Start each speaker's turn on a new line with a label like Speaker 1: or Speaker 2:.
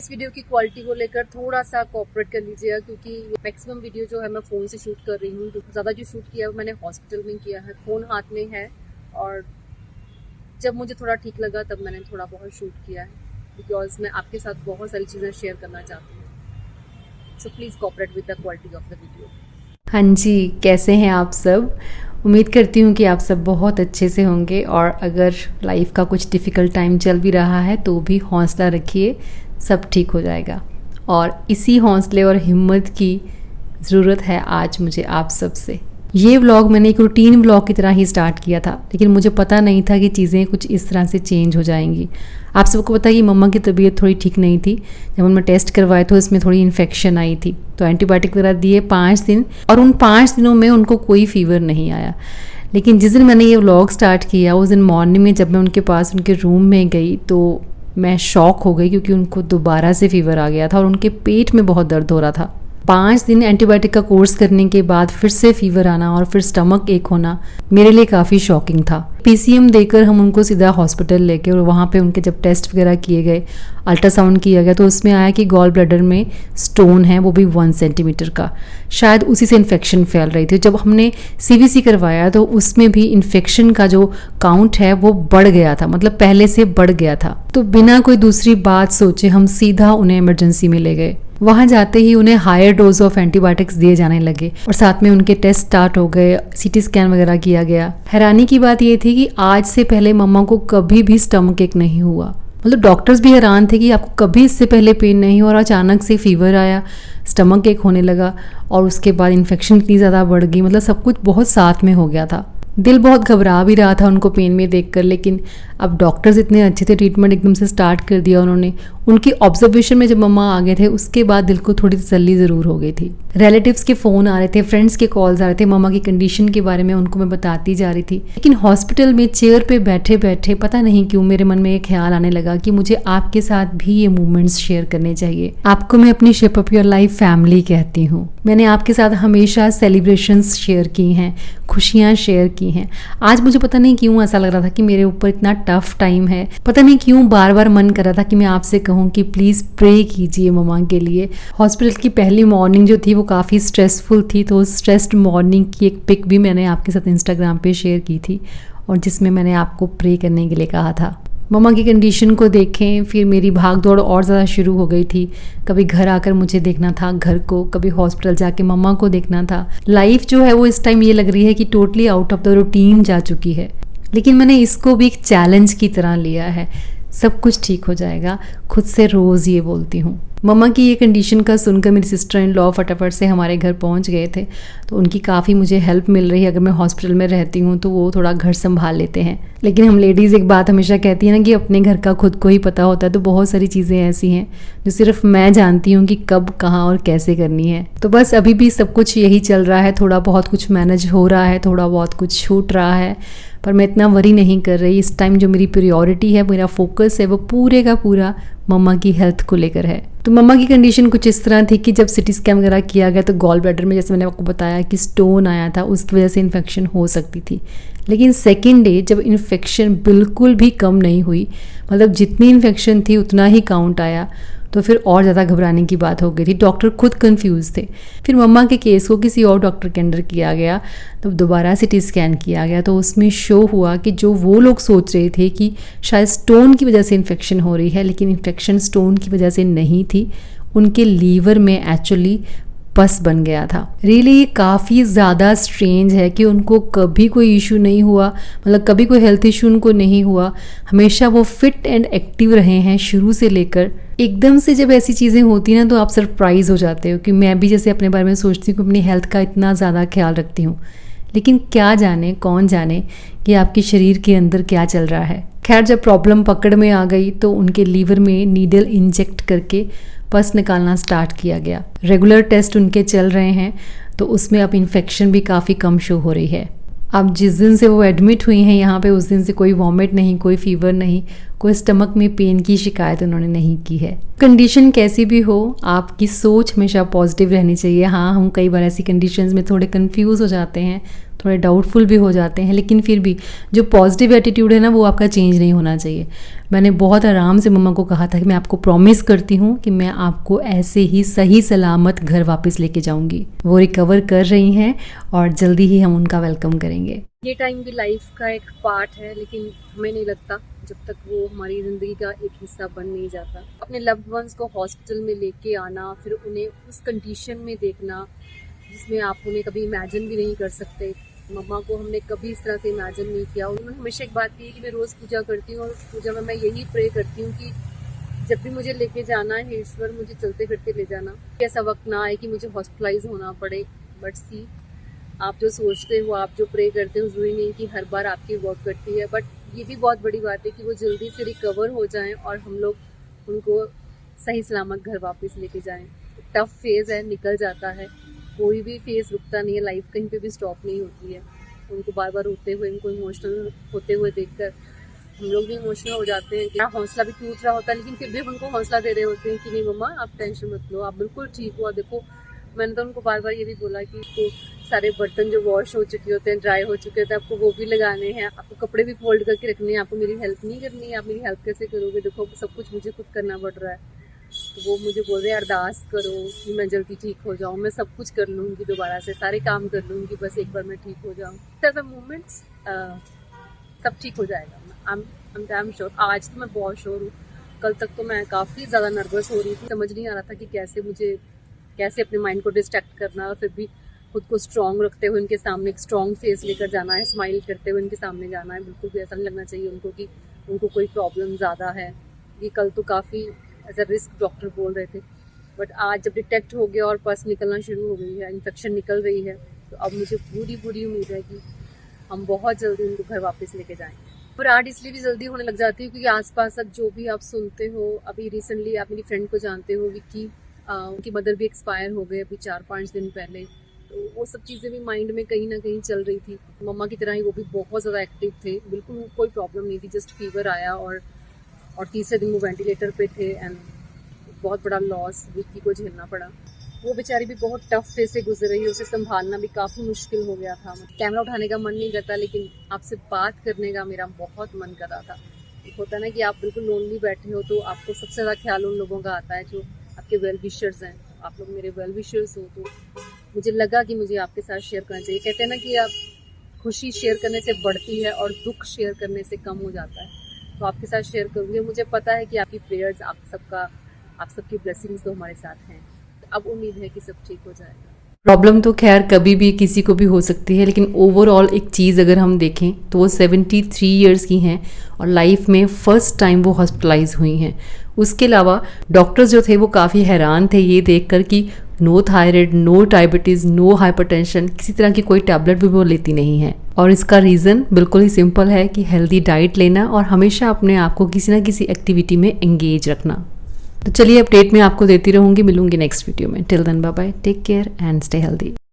Speaker 1: इस वीडियो की क्वालिटी को लेकर थोड़ा सा कोऑपरेट कर लीजिएगा, क्योंकि मैक्सिमम वीडियो जो है मैं फ़ोन से शूट कर रही हूँ। ज़्यादा जो शूट किया है मैंने हॉस्पिटल में किया है, फ़ोन हाथ में है, और जब मुझे थोड़ा ठीक लगा तब मैंने थोड़ा बहुत शूट किया है, बिकॉज मैं आपके साथ बहुत सारी चीज़ें शेयर करना चाहती हूँ। So please cooperate with the quality of the video.
Speaker 2: हाँ जी, कैसे हैं आप सब। उम्मीद करती हूँ कि आप सब बहुत अच्छे से होंगे, और अगर लाइफ का कुछ डिफ़िकल्ट टाइम चल भी रहा है तो भी हौसला रखिए, सब ठीक हो जाएगा। और इसी हौसले और हिम्मत की ज़रूरत है आज मुझे आप सब से। ये व्लॉग मैंने एक रूटीन व्लॉग की तरह ही स्टार्ट किया था, लेकिन मुझे पता नहीं था कि चीज़ें कुछ इस तरह से चेंज हो जाएंगी। आप सबको पता है कि मम्मा की तबीयत थोड़ी ठीक नहीं थी। जब उनमें टेस्ट करवाए तो इसमें थोड़ी इन्फेक्शन आई थी, तो एंटीबायोटिक वगैरह दिए 5 दिन, और उन 5 दिनों में उनको कोई फीवर नहीं आया। लेकिन जिस दिन मैंने ये व्लॉग स्टार्ट किया उस दिन मॉर्निंग में जब मैं उनके पास उनके रूम में गई तो मैं शॉक हो गई, क्योंकि उनको दोबारा से फीवर आ गया था और उनके पेट में बहुत दर्द हो रहा था। 5 दिन एंटीबायोटिक का कोर्स करने के बाद फिर से फीवर आना और फिर स्टमक एक होना मेरे लिए काफ़ी शॉकिंग था। पीसीएम देकर हम उनको सीधा हॉस्पिटल लेके, और वहाँ पे उनके जब टेस्ट वगैरह किए गए, अल्ट्रासाउंड किया गया, तो उसमें आया कि गॉल ब्लैडर में स्टोन है, वो भी 1 सेंटीमीटर का। शायद उसी से इन्फेक्शन फैल रही थी। जब हमने सीवीसी करवाया तो उसमें भी इन्फेक्शन का जो काउंट है वो बढ़ गया था, मतलब पहले से बढ़ गया था। तो बिना कोई दूसरी बात सोचे हम सीधा उन्हें इमरजेंसी में ले गए। वहाँ जाते ही उन्हें हायर डोज ऑफ एंटीबायोटिक्स दिए जाने लगे, और साथ में उनके टेस्ट स्टार्ट हो गए, सीटी स्कैन वगैरह किया गया। हैरानी की बात ये थी कि आज से पहले मम्मा को कभी भी स्टमक एक नहीं हुआ। मतलब डॉक्टर्स भी हैरान थे कि आपको कभी इससे पहले पेन नहीं हुआ, और अचानक से फीवर आया, स्टमक एक होने लगा, और उसके बाद इन्फेक्शन इतनी ज़्यादा बढ़ गई। मतलब सब कुछ बहुत साथ में हो गया था। दिल बहुत घबरा भी रहा था उनको पेन में देखकर, लेकिन अब डॉक्टर्स इतने अच्छे थे, ट्रीटमेंट एकदम से स्टार्ट कर दिया उन्होंने। उनकी ऑब्जर्वेशन में जब मम्मा आ गए थे उसके बाद दिल को थोड़ी तसल्ली ज़रूर हो गई थी। रिलेटिव्स के फ़ोन आ रहे थे, फ्रेंड्स के कॉल्स आ रहे थे, मम्मा की कंडीशन के बारे में उनको मैं बताती जा रही थी। लेकिन हॉस्पिटल में चेयर पे बैठे बैठे पता नहीं क्यों मेरे मन में एक ख्याल आने लगा कि मुझे आपके साथ भी ये मोमेंट्स शेयर करने चाहिए। आपको मैं अपनी shape up your life family कहती हूँ। मैंने आपके साथ हमेशा सेलिब्रेशंस शेयर की हैं, खुशियाँ शेयर की हैं। आज मुझे पता नहीं क्यों ऐसा लग रहा था कि मेरे ऊपर इतना टफ टाइम है। पता नहीं क्यों बार बार मन कर रहा था कि मैं आपसे कहूँ कि प्लीज़ प्रे कीजिए मम्मा के लिए। हॉस्पिटल की पहली मॉर्निंग जो थी वो काफ़ी स्ट्रेसफुल थी, तो स्ट्रेस्ड मॉर्निंग की एक पिक भी मैंने आपके साथ इंस्टाग्राम पे शेयर की थी, और जिसमें मैंने आपको प्रे करने के लिए कहा था। मम्मा की कंडीशन को देखें, फिर मेरी भाग दौड़ और ज़्यादा शुरू हो गई थी। कभी घर आकर मुझे देखना था घर को, कभी हॉस्पिटल जाके मम्मा को देखना था। लाइफ जो है वो इस टाइम ये लग रही है कि totally out of the routine जा चुकी है, लेकिन मैंने इसको भी एक चैलेंज की तरह लिया है। सब कुछ ठीक हो जाएगा, खुद से रोज़ ये बोलती हूँ। मम्मा की ये कंडीशन का सुनकर मेरी सिस्टर इन लॉ फटाफट से हमारे घर पहुँच गए थे, तो उनकी काफ़ी मुझे हेल्प मिल रही है। अगर मैं हॉस्पिटल में रहती हूँ तो वो थोड़ा घर संभाल लेते हैं। लेकिन हम लेडीज़ एक बात हमेशा कहती हैं ना कि अपने घर का खुद को ही पता होता है, तो बहुत सारी चीज़ें ऐसी हैं जो सिर्फ मैं जानती हूँ कि कब, कहाँ और कैसे करनी है। तो बस अभी भी सब कुछ यही चल रहा है, थोड़ा बहुत कुछ मैनेज हो रहा है, थोड़ा बहुत कुछ छूट रहा है, पर मैं इतना वरी नहीं कर रही। इस टाइम जो मेरी प्रायोरिटी है, मेरा फोकस है, वो पूरे का पूरा मम्मा की हेल्थ को लेकर है। तो मम्मा की कंडीशन कुछ इस तरह थी कि जब सिटी स्कैन वगैरह किया गया तो गॉल ब्लैडर में, जैसे मैंने आपको बताया कि स्टोन आया था, उसकी वजह से इन्फेक्शन हो सकती थी। लेकिन सेकेंड डे जब इन्फेक्शन बिल्कुल भी कम नहीं हुई, मतलब जितनी इन्फेक्शन थी उतना ही काउंट आया, तो फिर और ज़्यादा घबराने की बात हो गई थी। डॉक्टर खुद कंफ्यूज थे। फिर मम्मा के केस को किसी और डॉक्टर के अंडर किया गया, तब दोबारा सिटी स्कैन किया गया, तो उसमें शो हुआ कि जो वो लोग सोच रहे थे कि शायद स्टोन की वजह से इन्फेक्शन हो रही है, लेकिन इन्फेक्शन स्टोन की वजह से नहीं थी, उनके लीवर में एक्चुअली पस बन गया था। रियली ये काफ़ी ज़्यादा स्ट्रेंज है कि उनको कभी कोई इशू नहीं हुआ, मतलब कभी कोई हेल्थ इशू उनको नहीं हुआ। हमेशा वो फिट एंड एक्टिव रहे हैं शुरू से लेकर। एकदम से जब ऐसी चीज़ें होती ना तो आप सरप्राइज़ हो जाते हो, कि मैं भी जैसे अपने बारे में सोचती हूँ कि अपनी हेल्थ का इतना ज़्यादा ख्याल रखती हूँ, लेकिन क्या जाने, कौन जाने कि आपके शरीर के अंदर क्या चल रहा है। खैर, जब प्रॉब्लम पकड़ में आ गई तो उनके लीवर में नीडल इंजेक्ट करके पस निकालना स्टार्ट किया गया। रेगुलर टेस्ट उनके चल रहे हैं, तो उसमें अब इन्फेक्शन भी काफ़ी कम शो हो रही है। अब जिस दिन से वो एडमिट हुई हैं यहाँ पे, उस दिन से कोई वॉमिट नहीं, कोई फीवर नहीं, कोई स्टमक में पेन की शिकायत उन्होंने नहीं की है। कंडीशन कैसी भी हो, आपकी सोच हमेशा पॉजिटिव रहनी चाहिए। हाँ, हम कई बार ऐसी कंडीशंस में थोड़े कंफ्यूज हो जाते हैं, थोड़े डाउटफुल भी हो जाते हैं, लेकिन फिर भी जो पॉजिटिव एटीट्यूड है ना वो आपका चेंज नहीं होना चाहिए। मैंने बहुत आराम से मम्मा को कहा था कि मैं आपको प्रॉमिस करती हूँ कि मैं आपको ऐसे ही सही सलामत घर वापस लेके जाऊँगी। वो रिकवर कर रही हैं और जल्दी ही हम उनका वेलकम करेंगे।
Speaker 1: ये टाइम भी लाइफ का एक पार्ट है, लेकिन हमें नहीं लगता जब तक वो हमारी ज़िंदगी का एक हिस्सा बन नहीं जाता। अपने लव्ड वंस को हॉस्पिटल में लेके आना, फिर उन्हें उस कंडीशन में देखना जिसमें आप उन्हें कभी इमेजिन भी नहीं कर सकते। मम्मा को हमने कभी इस तरह से इमेजिन नहीं किया। उन्होंने हमेशा एक बात की है कि मैं रोज़ पूजा करती हूँ और उस पूजा में मैं यही प्रे करती हूँ कि जब भी मुझे लेके जाना है ईश्वर, मुझे चलते फिरते ले जाना, ऐसा वक्त ना आए कि मुझे हॉस्पिटलाइज होना पड़े। बट सी, आप जो सोचते हो, आप जो प्रे करते हो, ज़रूरी नहीं कि हर बार आपकी वर्क करती है। बट ये भी बहुत बड़ी बात है कि वो जल्दी से रिकवर हो जाएं और हम लोग उनको सही सलामत घर वापस लेके जाएं। टफ फेज़ है, निकल जाता है। कोई भी फेज़ रुकता नहीं है, लाइफ कहीं पे भी स्टॉप नहीं होती है। उनको बार बार रोते हुए, उनको इमोशनल होते हुए देखकर हम लोग भी इमोशनल हो जाते हैं कि हौसला भी टूट रहा होता है, लेकिन फिर भी हम उनको हौसला दे रहे होते हैं कि नहीं मम्मा, आप टेंशन मत लो, आप बिल्कुल ठीक हो। देखो, मैंने तो उनको बार बार ये भी बोला कि तो सारे बर्तन जो वॉश हो चुके होते हैं, ड्राई हो चुके होते हैं, आपको वो भी लगाने हैं, आपको कपड़े भी फोल्ड करके रखने हैं, आपको मेरी हेल्प नहीं करनी है। आप मेरी हेल्प कैसे करोगे? देखो, सब कुछ मुझे खुद करना पड़ रहा है। तो वो मुझे बोल रहे हैं अरदास करो कि मैं जल्दी ठीक हो जाऊँ, मैं सब कुछ कर लूँगी, दोबारा से सारे काम कर लूँगी, बस एक बार मैं ठीक हो जाऊँ। द मोमेंट्स सब ठीक हो जाएगा। I am sure. आज तो मैं बहुत श्योर हूँ। कल तक तो मैं काफ़ी ज़्यादा नर्वस हो रही थी, समझ नहीं आ रहा था कि कैसे अपने माइंड को डिस्ट्रैक्ट करना और फिर भी खुद को स्ट्रॉन्ग रखते हुए उनके सामने एक स्ट्रॉन्ग फेस लेकर जाना है, स्माइल करते हुए उनके सामने जाना है। बिल्कुल भी ऐसा नहीं लगना चाहिए उनको कि उनको कोई प्रॉब्लम ज़्यादा है। ये कल तो काफ़ी एज अ रिस्क डॉक्टर बोल रहे थे, बट आज जब डिटेक्ट हो गया और पस निकलना शुरू हो गई है, इन्फेक्शन निकल रही है, तो अब मुझे पूरी उम्मीद है कि हम बहुत जल्दी उनको घर वापस लेके जाएंगे। और आज इसलिए भी जल्दी होने लग जाती है क्योंकि आसपास अब जो भी आप सुनते हो, अभी रिसेंटली आप मेरी फ्रेंड को जानते हो विक्की, उनकी मदर भी एक्सपायर हो गए अभी 4-5 दिन पहले। तो वो सब चीज़ें भी माइंड में कहीं ना कहीं चल रही थी। मम्मा की तरह ही वो भी बहुत ज़्यादा एक्टिव थे, बिल्कुल कोई प्रॉब्लम नहीं थी, जस्ट फीवर आया और तीसरे दिन वो वेंटिलेटर पे थे। एंड बहुत बड़ा लॉस विक्की को झेलना पड़ा। वो बेचारी भी बहुत टफ फेज से गुजर रही है, उसे संभालना भी काफ़ी मुश्किल हो गया था। कैमरा उठाने का मन नहीं करता, लेकिन आपसे बात करने का मेरा बहुत मन कर रहा था। होता है ना कि आप बिल्कुल लोनली बैठे हो तो आपको सबसे ज़्यादा ख्याल उन लोगों का आता है जो आपके वेल विशर्स हैं। आप लोग मेरे वेल विशर्स हो, तो मुझे लगा कि मुझे आपके साथ शेयर करना चाहिए। कहते हैं ना कि आप खुशी शेयर करने से बढ़ती है और दुख शेयर करने से कम हो जाता है। तो आपके साथ शेयर करूँगी। मुझे पता है कि आपकी प्रेयर्स, आप सबकी ब्लेसिंग्स तो हमारे साथ हैं। अब उम्मीद है कि सब ठीक हो जाएगा।
Speaker 2: प्रॉब्लम तो खैर कभी भी किसी को भी हो सकती है, लेकिन ओवरऑल एक चीज़ अगर हम देखें तो वो 73 इयर्स की हैं और लाइफ में फ़र्स्ट टाइम वो हॉस्पिटलाइज हुई हैं। उसके अलावा डॉक्टर्स जो थे वो काफ़ी हैरान थे ये देखकर कि no thyroid, no diabetes, no hypertension, किसी तरह की कोई टैबलेट भी वो लेती नहीं है। और इसका रीज़न बिल्कुल ही सिंपल है कि हेल्दी डाइट लेना और हमेशा अपने आप को किसी ना किसी एक्टिविटी में एंगेज रखना। तो चलिए अपडेट में आपको देती रहूँगी, मिलूंगी नेक्स्ट वीडियो में। Till then bye bye, take care and stay healthy.